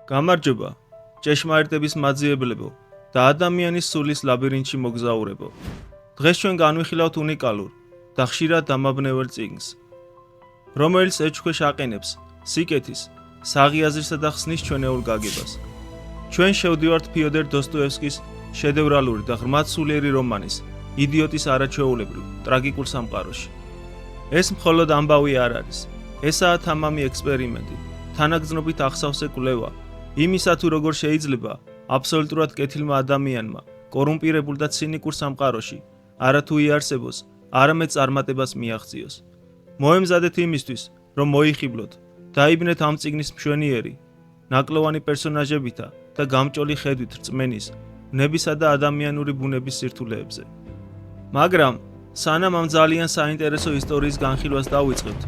გამარჯობა, ჭეშმარიტების მაძიებლებო და ადამიანის სულის ლაბირინთში მოგზაურებო. დღეს ჩვენ განვიხილავთ უნიკალურ და ხშირად დამაბნეველ წიგნს, რომელიც ეჭვქვეშ აყენებს სიკეთის, საღიაზრისა და ხსნის ჩვენეულ გაგებას. ჩვენ შევდივართ ფიოდორ დოსტოევსკის შედევრალური და ღრმად სულიერი რომანის იდიოტის არაჩვეულებრივ ტრაგიკულ სამყაროში. ეს მხოლოდ ამბავი არ არის, ესაა თამამი ექსპერიმენტი, თანაგრძნობით ახსავსე კვლევა იმისა თუ როგორ შეიძლება აბსოლუტურად კეთილმა ადამიანმა კორუმპირებულ და ცინიკურ სამყაროში არათუ იარსებოს, არამედ წარმატებას მიაღწიოს. მოემზადეთ იმისთვის, რომ მოიხიბლოთ, დაიბნეთ ამ წიგნის მშვენიერი, ნაკლოვანი პერსონაჟებითა და გამჭოლი ხედვით რწმენის, ბუნებისა და ადამიანური ბუნების სირთულეებზე. მაგრამ სანამ ამ ძალიან საინტერესო ისტორიის განხილვას დავიწყებთ,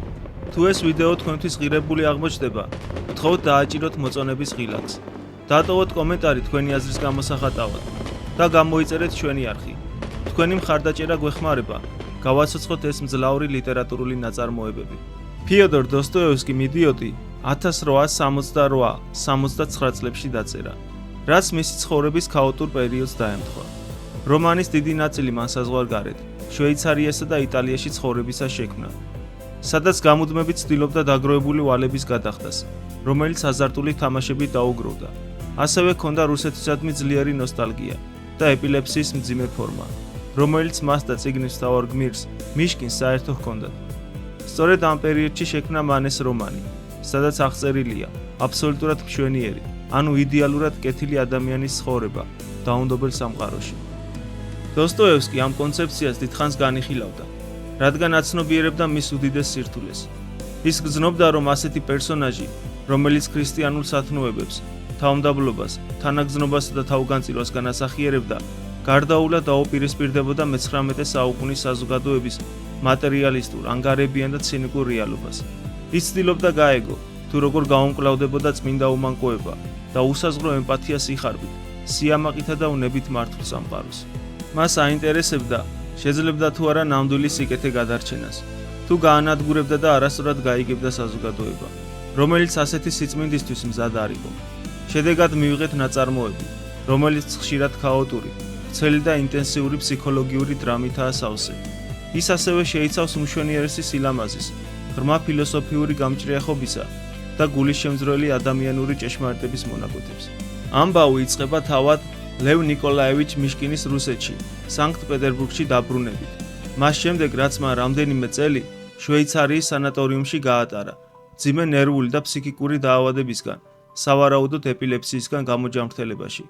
თუ ეს ვიდეო თქვენთვის ღირებული აღმოჩნდება, გთხოვთ დააჭიროთ მოწონების ღილაკს, დატოვოთ კომენტარი თქვენი აზრის გამოსახატავად და გამოიწერეთ ჩვენი არხი. თქვენი მხარდაჭერა გვეხმარება გავაცოცხლოთ ეს მძლავრი ლიტერატურული ნაწარმოებები. ფიოდორ დოსტოევსკიმ იდიოტი 1868-69 წლებში დაწერა, რაც მისი ცხოვრების ქაოტურ პერიოდს დაემთხვა. რომანის დიდი ნაწილი მან საზღვარგარეთ, შვეიცარიასა და იტალიაში ცხოვრებისას შექმნა, სადაც გამუდმებით ცდილობდა დაგროვებული ვალების გადახდას, რომელიც აზარტული თამაშებით დაუგროვდა. ასევე ჰქონდა რუსეთისადმი ძლიერი ნოსტალგია და ეპილეფსიის მძიმე ფორმა, რომელიც მას და წიგნის მთავარ გმირს მიშკინს საერთო ჰქონდათ. სწორედ ამ პერიოდში შექმნა მან ეს რომანი, სადაც აღწერილია აბსოლუტურად მშვენიერი, ანუ იდეალურად კეთილი ადამიანის ცხოვრება დაუნდობელ სამყაროში. დოსტოევსკი ამ კონცეფციას დიდხანს განიხილავდა, რადგან აცნობიერებდა მის უდიდეს სირთულეს. ის გრძნობდა, რომ ასეთი პერსონაჟი, რომელიც ქრისტიანულ სათნოებებს, თავმდაბლობას, თანაგრძნობასა და თავგანწირვას განასახიერებდა, გარდაულად დაუპირისპირდებოდა მე-19 საუკუნის საზოგადოების მატერიალისტურ, ანგარებიან და ცინიკურ რეალობას. ის ცდილობდა გაეგო, თუ როგორ გაუმკლავდებოდა წმინდა უმანკოება და უსაზღვრო ემპათიას იხარბით, სიამაყითა და უნებით მართულ სამყაროს. მას აინტერესებდა, შეძლებდა თუ არა ნამდვილი სიკეთე გადარჩენას, თუ გაანადგურებდა და არასწორად გაიგებდა საზოგადოება, რომელიც ასეთი სიწმინდისთვის მზად არ იყო. შედეგად მივიღეთ ნაწარმოები, რომელიც ხშირად ქაოტური, ვრცელი და ინტენსიური ფსიქოლოგიური დრამითაა სავსე. ის ასევე შეიცავს უმშვენიერესი სილამაზის, ღრმა ფილოსოფიური გამჭრიახობისა და გულისშემძვრელი ადამიანური ჭეშმარიტების მონაკვეთებს. ამბავი იწყება თავად ლევ ნიკოლაევიჩ მიშკინის რუსეთში, სანქტ-პეტერბურგში დაბრუნებით. მას შემდეგ, რაც მან რამდენიმე წელი შვეიცარიის სანატორიუმში გაატარა, მძიმე ნერვული და ფსიქიკური დაავადებისგან, სავარაუდოდ ეპილეფსიისგან გამოჯანმრთელებაში.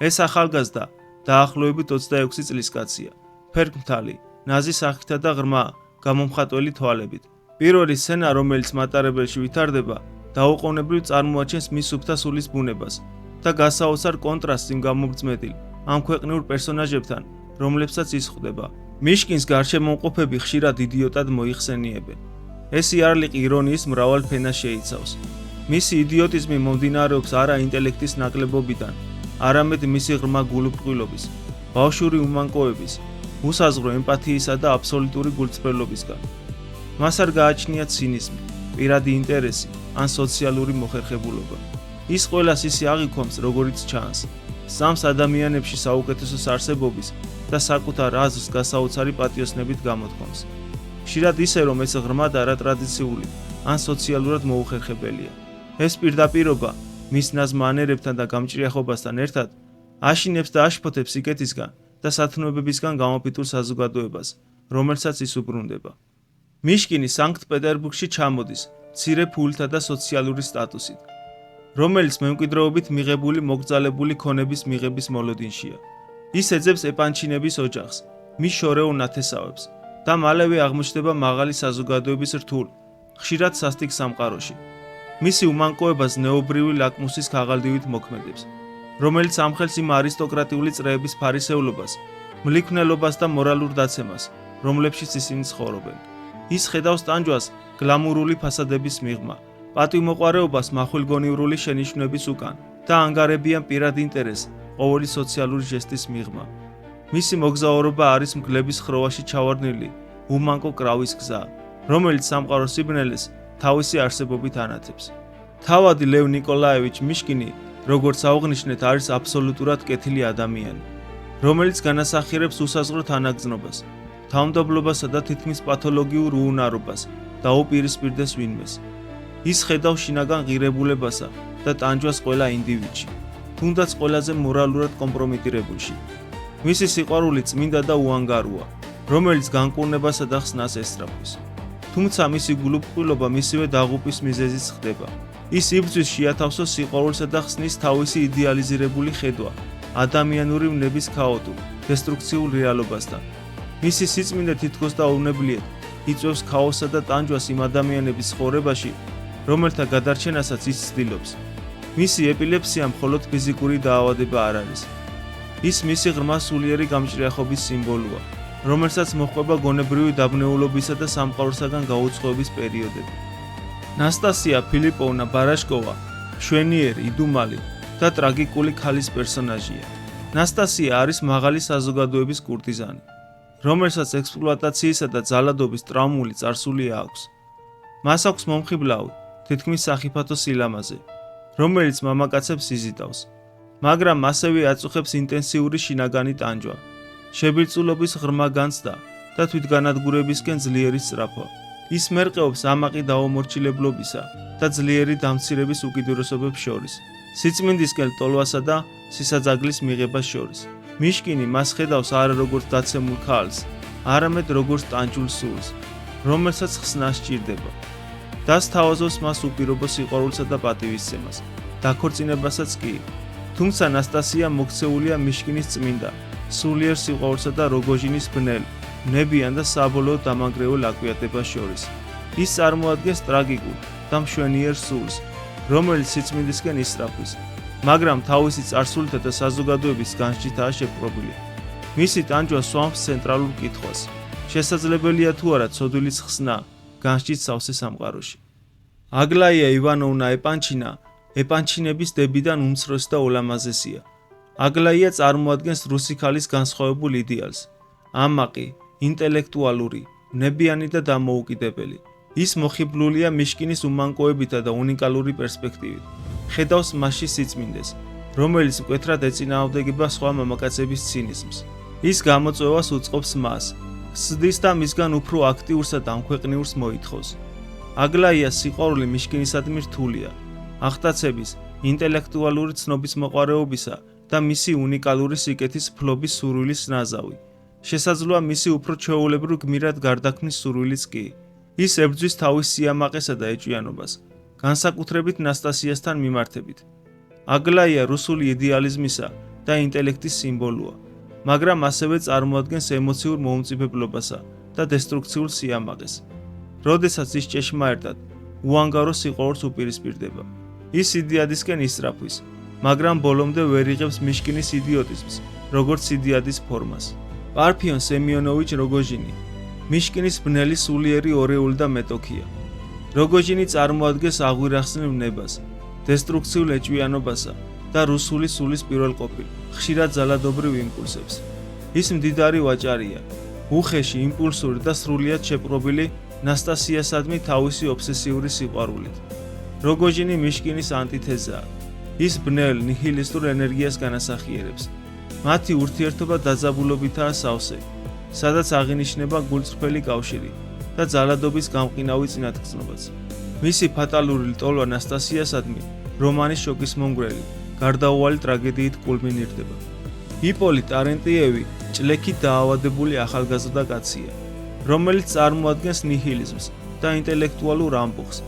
ეს ახალგაზრდა დაახლოებით 26 წლის კაცია, ფერმთალი, ნაზი სახითა და ღრმა, გამომხატველი თვალებით. პირველი სცენა, რომელიც მატარებელში ვითარდება, დაუყოვნებლივ წარმოაჩენს მის სუფთა სულის ბუნებას და გასაოცარ კონტრასტს იმ გამომწმედილ ამ ქვეყნიურ პერსონაჟებთან, რომლებსაც ის ხვდება. მიშკინს გარშემომყოფები ხშირად იდიოტად მოიხსენიებენ. ეს იარლიყი ირონიის მრავალ ფენას შეიცავს. მისი იდიოტიზმი მომდინარეობს არა ინტელექტის ნაკლებობიდან, არამედ მისი ღრმა გულუბრყვილობის, ბავშვური უმანკოების, უსაზღვრო ემპათიისა და აბსოლუტური გულწრფელობისგან. მას არ გააჩნია ცინიზმი, პირადი ინტერესი ან სოციალური მოხერხებულობა. ის ყველას ისე აღიქვამს, როგორიც ჩანს, სწამს ადამიანებში საუკეთესოს არსებობის და საკუთარ აზრს გასაოცარი პატიოსნებით გამოთქვამს. ხშირად ისე, რომ ეს ღრმად არატრადიციული ან სოციალურად მოუხერხებელია. ეს პირდაპირობა მის ნაზ მანერებთან და გამჭრიახობასთან ერთად აშინებს და აშფოთებს სიკეთისგან და სათნოებებისგან გამოფიტულ საზოგადოებას, რომელსაც ის უბრუნდება. მიშკინი სანქტ-პეტერბურგში ჩამოდის მცირე ფულთა და სოციალური სტატუსით, რომელიც მემკვიდრეობით მიღებული მოგრძალებული ქონების მიღების მოლოდინშია. ის ეძებს ეპანჩინების ოჯახს, მის შორეულ ნათესავებს და მალევე აღმოჩნდება მაღალი საზოგადოების რთულ, ხშირად სასტიკ სამყაროში. მისი უმანკოებას ზნეობრივი ლაკმუსის ქაღალდივით მოქმედებს, რომელიც ამხელს იმ არისტოკრატიული წრეების ფარისევლობას, მლიქვნელობას და მორალურ დაცემას, რომლებშიც ისინი ცხოვრობენ. ის ხედავს ტანჯვას გლამურული ფასადების მიღმა, პატივმოყვარეობას მახვილგონივრული შენიშვნების უკან და ანგარებიან პირად ინტერესს ყოველი სოციალური ჟესტის მიღმა. მისი მოგზაურობა არის მგლების ხროვაში ჩავარდნილი უმანკო კრავის გზა, რომელიც სამყაროს სიბნელეს თავისი არსებობით ანათებს. თავადი ლევ ნიკოლაევიჩ მიშკინი, როგორც აღვნიშნეთ, არის აბსოლუტურად კეთილი ადამიანი, რომელიც განასახიერებს უსაზღვრო თანაგრძნობას, თავმდაბლობასა და თითქმის პათოლოგიურ უუნარობას და უპირისპირდეს ვინმეს. ის ხედავს შინაგან ღირებულებასა და ტანჯვას ყველა ინდივიდში, თუნდაც ყველაზე მორალურად კომპრომიტირებულში. მისი სიყვარული წმინდა და უანგაროა, რომელიც განკურნებასა და ხსნას ესწრაფვის. თუმცა მისი გულუბრყვილობა მისივე დაღუპვის მიზეზიც ხდება. ის იბრძვის შეათავსოს სიყვარულსა და ხსნის თავისი იდეალიზირებული ხედვა ადამიანური ვნების ქაოტურ, დესტრუქციულ რეალობასთან. მისი სიწმინდე თითქოს და უნებლიეთ იწვევს ქაოსსა და ტანჯვას იმ ადამიანების ცხოვრებაში, რომელთა გადარჩენასაც ის ცდილობს. მისი ეპილეფსია მხოლოდ ფიზიკური დაავადება არ არის. ის მისი ღრმა სულიერი გამჭრიახობის სიმბოლოა, რომელსაც მოჰყვება გონებრივი დაბნეულობისა და სამყაროსაგან გაუცხოების პერიოდები. ნასტასია ფილიპოვნა ბარაშკოვა მშვენიერი, იდუმალი და ტრაგიკული ქალის პერსონაჟია. ნასტასია არის მაღალი საზოგადოების კურტიზანი, რომელსაც ექსპლუატაციისა და ძალადობის ტრაუმული წარსული აქვს. მას აქვს მომხიბლავი, თითქმის სახიფათო სილამაზე, რომელიც მამაკაცებს იზიდავს, მაგრამ ასევე აწუხებს ინტენსიური შინაგანი ტანჯვა, შებირწულობის ღრმა განცდა და თვითგანადგურებისკენ ძლიერი სწრაფვა. ის მერყეობს ამაყი დაუმორჩილებლობისა და ძლიერი დამცირების უკიდურესობებს შორის, სიწმინდისკენ ტოლვასა და სისაძაგლის მიღებას შორის. მიშკინი მას ხედავს არა როგორც დაცემულ ქალს, არამედ როგორც ტანჯულ სულს, რომელსაც ხსნა სჭირდება. დასთავაზობს მას უპირობო სიყვარულსა და პატივისცემას, დაქორწინებასაც კი. თუმცა ნასტასია მოქცეულია მიშკინის წმინდა, სულიერ სიყვარულსა და როგოჟინის ბნელ, ნებიან და საბოლოო დამანგრეულ აკვიატებას შორის. ის წარმოადგენს ტრაგიკულ და მშვენიერ სულს, რომელიც სიწმინდისკენ ისწრაფვის, მაგრამ თავისი წარსულითა და საზოგადოების განსჯითაა შეპყრობილი. მისი ტანჯვა სვამს ცენტრალურ კითხვას: შესაძლებელია თუ არა ცოდვილის ხსნა განსჯით სავსე სამყაროში? აგლაია ივანოვნა ეპანჩინა ეპანჩინების დებიდან უმცროსი და ულამაზესია. აგლაია წარმოადგენს რუსი ქალის განსხვავებულ იდეალს, ამაყი, ინტელექტუალური, ნებიანი და დამოუკიდებელი. ის მოხიბლულია მიშკინის უმანკოებითა და უნიკალური პერსპექტივით. ხედავს მასში სიწმინდეს, რომელიც მკვეთრად ეწინააღმდეგება სხვა მამაკაცების ცინიზმს. ის გამოწვევას უწყობს მას, სცდის და მისგან უფრო აქტიურსა და ამქვეყნიურს მოითხოვს. აგლაიას სიყვარული მიშკინისადმი რთულია, აღტაცების, ინტელექტუალური ცნობის მოყვარეობისა და მისი უნიკალური სიკეთის ფლობის სურვილის ნაზავი. შესაძლოა მისი უფრო ჩვეულებრივ გმირად გარდაქმნის სურვილიც კი. ის ებრძვის თავის სიამაყესა და ეჭვიანობას, განსაკუთრებით ნასტასიასთან მიმართებით. აგლაია რუსული იდეალიზმისა და ინტელექტის სიმბოლოა, მაგრამ ასევე წარმოადგენს ემოციურ მომწიფებლობასა და დესტრუქციულ სიამაყეს. როდესაც ის ჭეშმარიტად, უანგარო სიყვარულს უპირისპირდება, ის იდეადისკენ ისწრაფვის, მაგრამ ბოლომდე ვერ იღებს მიშკინის იდიოტიზმს, როგორც იდეადის ფორმას. პარფიონ სემიონოვიჩ როგოჟინი მიშკინის ბნელი სულიერი ორეული და მეტოქია. როგოჟინი წარმოადგენს აღვირახსნილ ვნებას, დესტრუქციულ ეჭვიანობასა და რუსული სულის პირველყოფილ, ხშირად ძალადობრივ იმპულსებს. ის მდიდარი ვაჭარია, უხეში, იმპულსური და სრულიად შეპყრობილი ნასტასიასადმი თავისი ობსესიური სიყვარულით. როგოჟინი მიშკინის ანტითეზაა. ის ბნელ, ნიჰილისტურ ენერგიას განასახიერებს. მათი ურთიერთობა დაძაბულობითაა სავსე, სადაც აღინიშნება გულწრფელი კავშირი და ძალადობის გამყინავი წინათგრძნობაც. მისი ფატალური ლტოლვა ნასტასიასადმი რომანის შოკის მომგვრელი, გარდაუვალი ტრაგედიით კულმინირდება. იპოლიტ არენტიევი ჭლექით დაავადებული ახალგაზრდა კაცია, რომელიც წარმოადგენს ნიჰილიზმს და ინტელექტუალურ ამბოხს.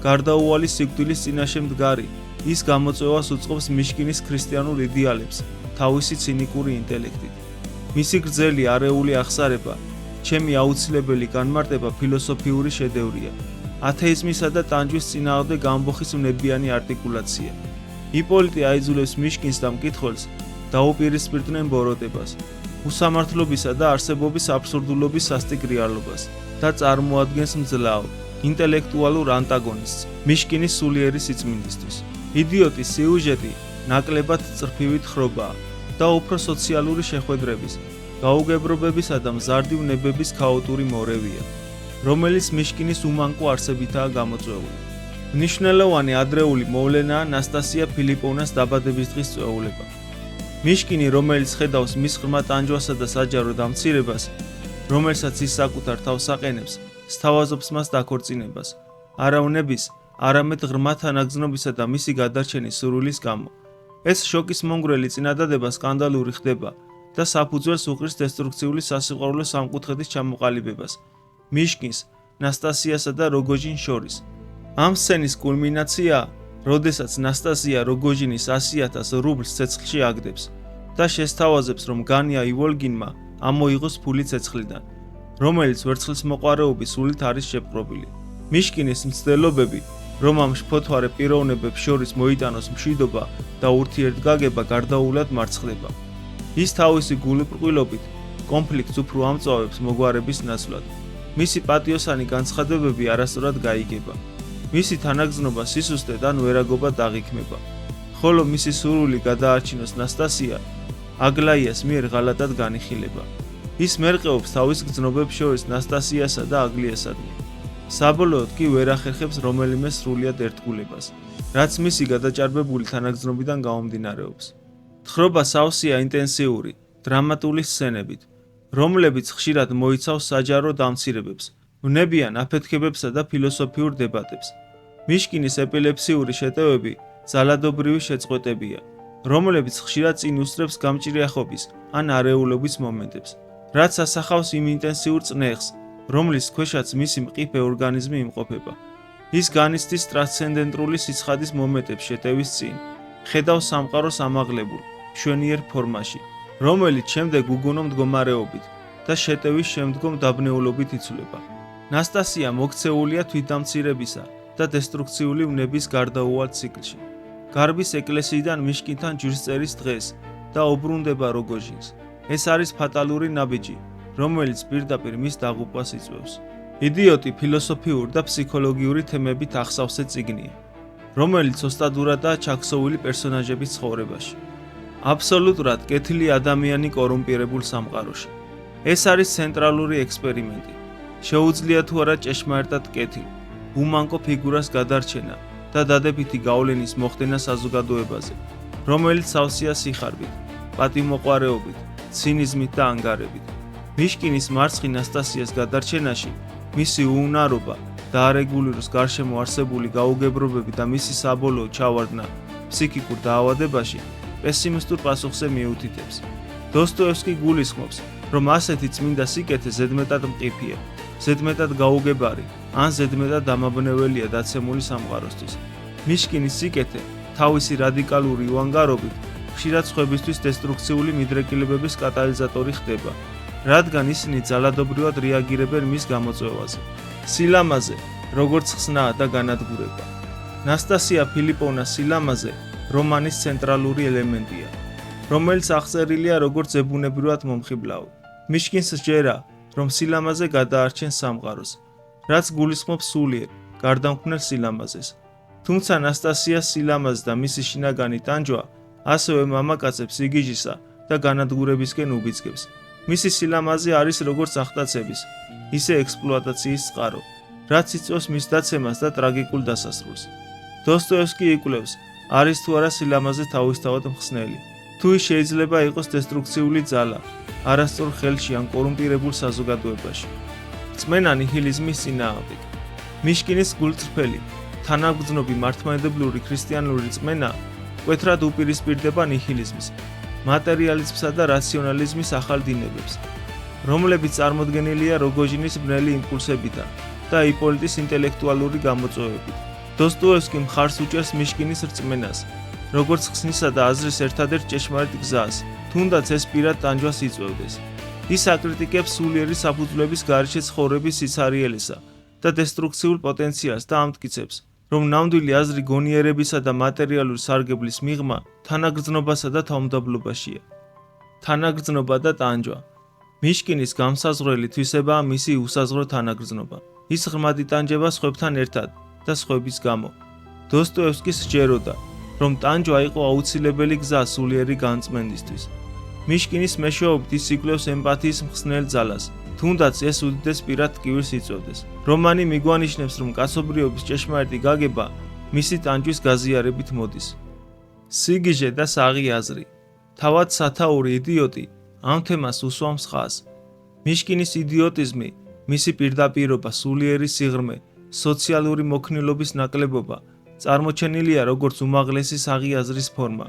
გარდაუვალი სიკვდილის წინაშე მდგარი, ის გამოწვევას უწყობს მიშკინის ქრისტიანულ იდეალებს თავისი ცინიკური ინტელექტით. მისი გრძელი არეული აღსარება, ჩემი აუცილებელი განმარტება ფილოსოფიური შედევრია, ათეიზმისა და ტანჯვის წინააღმდეგ ამბოხის ვნებიანი არტიკულაცია. იპოლიტი აიძულებს მიშკინს და მკითხველს დაუპირისპირდნენ ბოროტებას, უსამართლობისა და არსებობის აბსურდულობის სასტიკ რეალობას და წარმოადგენს მძლავრ, ინტელექტუალურ ანტაგონისტს მიშკინის სულიერი სიწმინდისთვის. იდიოტის სიუჟეტი ნაკლებად წრფივი თხრობაა და უფრო სოციალური შეხვედრების, გაუგებრობებისა და მზარდი ვნებების ქაოტური მორევია, რომელიც მიშკინის უმანკო არსებითაა გამოწვეული. მნიშვნელოვანი ადრეული მოვლენაა ნასტასია ფილიპოვნას დაბადების დღის წვეულება. მიშკინი, რომელიც ხედავს მის ღრმა ტანჯვასა და საჯარო დამცირებას, რომელსაც ის საკუთარ თავს აყენებს, სთავაზობს მას დაქორწინებას, არავნების, არამედ ღრმა თანაგრძნობისა და მისი გადარჩენის სურვილის გამო. ეს შოკის მონგრელი წინადადება სკანდალური ხდება და საფუძველს უყრის დესტრუქციული სასიყვარულო სამკუთხედის ჩამოყალიბებას მიშკინს, ნასტასიასა და როგოჟინს შორის. ამ სცენის კულმინაციაა, როდესაც ნასტასია როგოჟინის 100,000 რუბლს ცეცხლში აგდებს და შესთავაზებს, რომ განია ივოლგინმა ამოიღოს ფული ცეცხლიდან, რომელიც ვერცხლისმოყვარეობის სულით არის შეპყრობილი. მიშკინის მცდელობები, რომ ამ შფოთვარე პიროვნებებს შორის მოიტანოს მშვიდობა და ურთიერთგაგება გარდაუულად მარცხდება. ის თავისი გულუბრყვილობით კონფლიქტს უფრო ამწვავებს მოგვარების ნაცვლად. მისი პატიოსანი განცხადებები არასწორად გაიგება. მისი თანაგრძნობა სისუსტედ ან ვერაგობად აღიქმება, ხოლო მისი სურვილი გადაარჩინოს ნასტასია აგლაიას მიერ ღალატად განიხილება. ის მერყეობს თავის გრძნობებს შორის ნასტასიასა და აგლიასადმი. საბოლოოდ კი ვერ ახერხებს რომელიმე სრულიად ერთგულებას, რაც მისი გადაჭარბებული თანაგრძნობიდან გამომდინარეობს. თხრობა სავსეა ინტენსიური, დრამატული სცენებით, რომლებიც ხშირად მოიცავს საჯარო დამცირებებს, ვნებიან აფეთქებებსა და ფილოსოფიურ დებატებს. მიშკინის ეპილეფსიური შეტევები ძალადობრივი შეწყვეტებია, რომლებიც ხშირად წინ უსწრებს გამჭრიახობის ან არეულობის მომენტებს, რაც ასახავს იმ ინტენსიურ წნეხს, რომლის ქვეშაც მისი მყიფე ორგანიზმი იმყოფება. ის განიცდის ტრანსცენდენტული სიცხადის მომენტებს შეტევის წინ, ხედავს სამყაროს ამაღლებულ, მშვენიერ ფორმაში, რომელიც შემდეგ უგონო მდგომარეობით და შეტევის შემდგომ დაბნეულობით იცვლება. ნასტასია მოქცეულია თვითდამცირებისა და დესტრუქციული ვნების გარდაუვალ ციკლში. გარბის ეკლესიიდან მიშკინთან ჯვრისწერის დღეს და ობრუნდება როგოჟინს. ეს არის ფატალური ნაბიჯი, რომელიც პირდაპირ მის დაღუპვას იწვევს. იდიოტი ფილოსოფიური და ფსიქოლოგიური თემებით ახსავსე წიგნია, რომელიც ოსტატურადაა ჩაქსოვილი პერსონაჟების ცხოვრებაში. აბსოლუტურად კეთილი ადამიანი კორუმპირებულ სამყაროში. ეს არის ცენტრალური ექსპერიმენტი. შეუძლია თუ არა ჭეშმარიტად კეთილ, უმანკო ფიგურას გადარჩენა და დადებითი გავლენის მოხდენა საზოგადოებაზე, რომელიც სავსეა სიხარბით, პატივმოყვარეობით, ცინიზმით და ანგარებით. მიშკინის მარცხი ნასტასიას გადარჩენაში, მისი უუნარობა და არეგულიროს გარშემო არსებული გაუგებრობები და მისი საბოლოო ჩავარდნა ფსიქიკურ დაავადებაში პესიმისტურ პასუხზე მიუთითებს. დოსტოევსკი გულისხმობს, რომ ასეთი წმინდა სიკეთე ზედმეტად მყიფეა, ზედმეტად გაუგებარი ან ზედმეტად დამაბნეველია დაცემული სამყაროსთვის. მიშკინის სიკეთე თავისი რადიკალური უანგარობით ხშირად სხვებისთვის დესტრუქციული მიდრეკილებების კატალიზატორი ხდება, რადგან ისინი ძალადობრივად რეაგირებენ მის გამოწვევაზე. სილამაზე, როგორც ხსნა და განადგურება. ნასტასია ფილიპოვნას სილამაზე რომანის ცენტრალური ელემენტია, რომელიც აღწერილია როგორც ზებუნებრივად მომხიბლავი. მიშკინს სჯერა, რომ სილამაზე გადაარჩენს სამყაროს, რაც გულისხმობს სულიერ, გარდამქმნელ სილამაზეს. თუმცა ნასტასიას სილამაზე და მისი შინაგანი ტანჯვა ასევე მამაკაცებს იგიჟისა და განადგურებისკენ უბიძგებს. მისი სილამაზე არის როგორც აღტაცების, ისე ექსპლუატაციის წყარო, რაც იწვევს მის დაცემას და ტრაგიკულ დასასრულს. დოსტოევსკი იკვლევს, არის თუ არა სილამაზე თავისთავად მხსნელი, თუ ის შეიძლება იყოს დესტრუქციული ძალა, არასწორ ხელში ან კორუმპირებულ საზოგადოებაში. რწმენა ნიჰილიზმის წინააღმდეგ. მიშკინის გულწრფელი, თანაგრძნობი მართლმადიდებლური ქრისტიანული რწმენა მკვეთრად უპირისპირდება ნიჰილიზმის, მატერიალიზმსა და რაციონალიზმის ახალ დინებებს, რომლებიც წარმოდგენილია როგოჟინის ბნელი იმპულსებითა და იპოლიტის ინტელექტუალური გამოწვევებით. დოსტოევსკი მხარს უჭერს მიშკინის რწმენას, როგორც ხსნისა და აზრის ერთადერთ ჭეშმარიტ გზას, თუნდაც ეს პირად ტანჯვას იწვევდეს. ის აკრიტიკებს სულიერი საფუძვლების გარეშე ცხოვრების სიცარიელესა და დესტრუქციულ პოტენციალს და ამტკიცებს, რომ ნამდვილი აზრი გონიერებისა და მატერიალური სარგებლის მიღმა თანაგრძნობასა და თავმდაბლობაშია. თანაგრძნობა და ტანჯვა. მიშკინის გამსაზღვრელი თვისებაა მისი უსაზღვრო თანაგრძნობა. ის ღრმად იტანჯება სხვებთან ერთად და სხვების გამო. დოსტოევსკის სჯეროდა, რომ ტანჯვა იყო აუცილებელი გზა სულიერი განწმენდისთვის. მიშკინის მეშვეობით ის იკვლევს ემპათიის მხსნელ ძალას თუნდაც ეს უდიდეს პირად ტკივილს იწვევდეს. რომანი მიგვანიშნებს, რომ კაცობრიობის ჭეშმარიტი გაგება მისი ტანჯვის გაზიარებით მოდის. სიგიჟე და საღი აზრი. თავად სათაური იდიოტი ამ თემას უსვამს ხაზს. მიშკინის იდიოტიზმი, მისი პირდაპირობა, სულიერი სიღრმე, სოციალური მოქნილობის ნაკლებობა წარმოჩენილია როგორც უმაღლესი საღი აზრის ფორმა.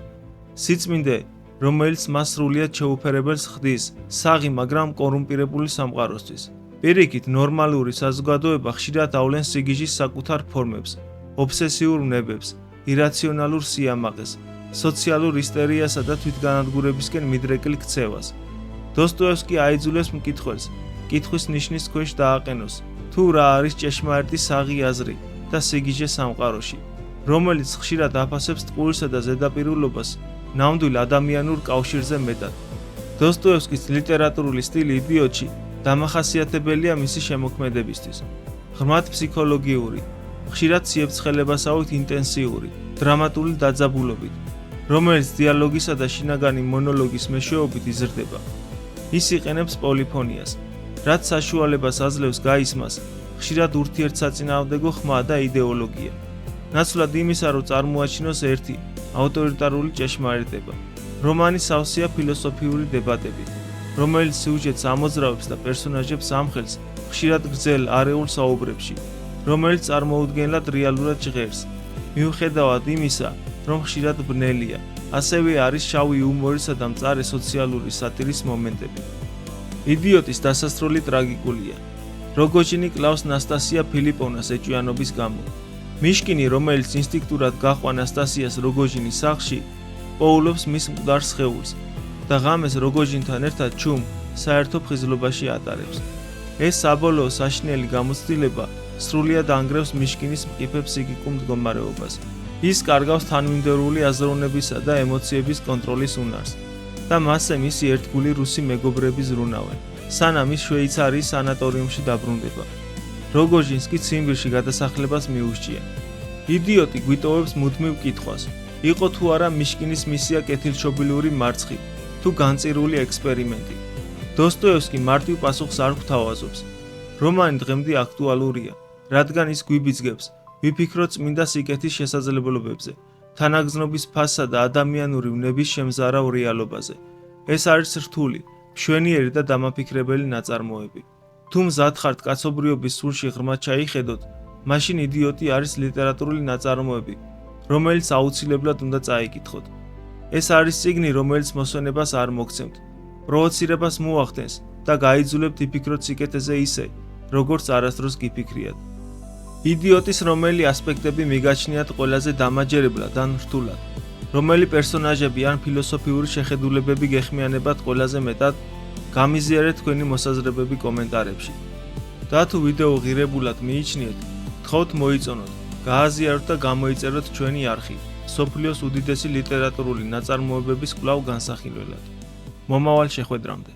სიწმინდე, რომელიც მას სრულიად შეუფერებელს ხდის საღი, მაგრამ კორუმპირებული სამყაროსთვის. პირიქით, ნორმალური საზოგადოება ხშირად ავლენს სიგიჟის საკუთარ ფორმებს, ობსესიურ ვნებებს, ირაციონალურ სიამაყეს, სოციალურ ისტერიასა და თვითგანადგურებისკენ მიდრეკილ ქცევას. დოსტოევსკი აიძულებს მკითხველს კითხვის ნიშნის ქვეშ დააყენოს, თუ რა არის ჭეშმარიტი საღი აზრი და სიგიჟე სამყაროში, რომელიც ხშირად აფასებს ტყუილსა და ზედაპირულობას ნამდვილ ადამიანურ კავშირზე მეტად. დოსტოევსკის ლიტერატურული სტილი იდიოტში დამახასიათებელია მისი შემოქმედებისთვის. ღრმად ფსიქოლოგიური, ხშირად ციებ-ცხელებასავით ინტენსიური, დრამატული დაძაბულობით, რომელიც დიალოგისა და შინაგანი მონოლოგის მეშვეობით იზრდება. ის იყენებს პოლიფონიას, რაც საშუალებას აძლევს გაისმას ხშირად ურთიერთსაწინააღმდეგო ხმა და იდეოლოგია. ნაცვლად იმისა, რომ წარმოაჩინოს ერთი ავტორიტარული ჭეშმარიტება. რომანი სავსეა ფილოსოფიური დებატებით, რომელიც სიუჟეტს ამოძრავებს და პერსონაჟებს ამხელს ხშირად გრძელ არეულ საუბრებში, რომელიც წარმოუდგენლად რეალურად ჟღერს. მიუხედავად იმისა, რომ ხშირად ბნელია, ასევე არის შავი იუმორისა და მწარე სოციალური სატირის მომენტები. იდიოტის დასასრული ტრაგიკულია. როგოჟინი კლავს ნასტასია ფილიპოვნას ეჭვიანობის გამო. მიშკინი, რომელიც ინსტინქტურად გაჰყვა ნასტასიას როგოჟინის სახლში, პოულობს მის მკვდარ სხეულს და ღამეს როგოჟინთან ერთად ჩუმ საერთო ფხიზლობაში ატარებს. ეს საბოლოო საშინელი გამოცდილება სრულიად ანგრევს მიშკინის მყიფე ფსიქიკურ მდგომარეობას. ის კარგავს თანმიმდევრული აზროვნებისა და ემოციების კონტროლის უნარს და მასზე მისი ერთგული რუსი მეგობრები ზრუნავენ, სანამ ის შვეიცარიის სანატორიუმში დაბრუნდება. როგოჟინს კი ციმბირში გადასახლებას მიუსჭია. იდიოტი გვიტოვებს მუდმივ კითხვას, იყო თუ არა მიშკინის მისია კეთილშობილური მარცხი, თუ განწირული ექსპერიმენტი. დოსტოევსკი მარტივ პასუხს არ გვთავაზობს. რომანი დღემდე აქტუალურია, რადგან ის გვიბიძგებს ვიფიქროთ წმინდა სიკეთის შესაძლებლობებზე, თანაგზნობის ფასსა და ადამიანური ვნების შემზარავ რეალობაზე. ეს არის რთული, მშვენიერი და დამაფიქრებელი ნაწარმოები. თუ მზად ხართ კაცობრიობის სულში ღრმად ჩაიხედოთ, მაშინ იდიოტი არის ლიტერატურული ნაწარმოები, რომელიც აუცილებლად უნდა წაიკითხოთ. ეს არის წიგნი, რომელიც მოსვენებას არ მოგცემთ, პროვოცირებას მოახდენს და გაიძულებთ იფიქროთ სიკეთეზე ისე, როგორც არასდროს გიფიქრიათ. იდიოტის რომელი ასპექტები მიგაჩნიათ ყველაზე დამაჯერებლად ან რთულად, რომელი პერსონაჟები ან ფილოსოფიური შეხედულებები გეხმიანებათ ყველაზე მეტად, გამიზიარეთ თქვენი მოსაზრებები კომენტარებში. და თუ ვიდეო ღირებულად მიიჩნიეთ, გთხოვთ მოიწონოთ, გააზიაროთ და გამოიწეროთ ჩვენი არხი, მსოფლიოს უდიდესი ლიტერატურული ნაწარმოებების კვლავ განსახილველად. მომავალ შეხვედრამდე.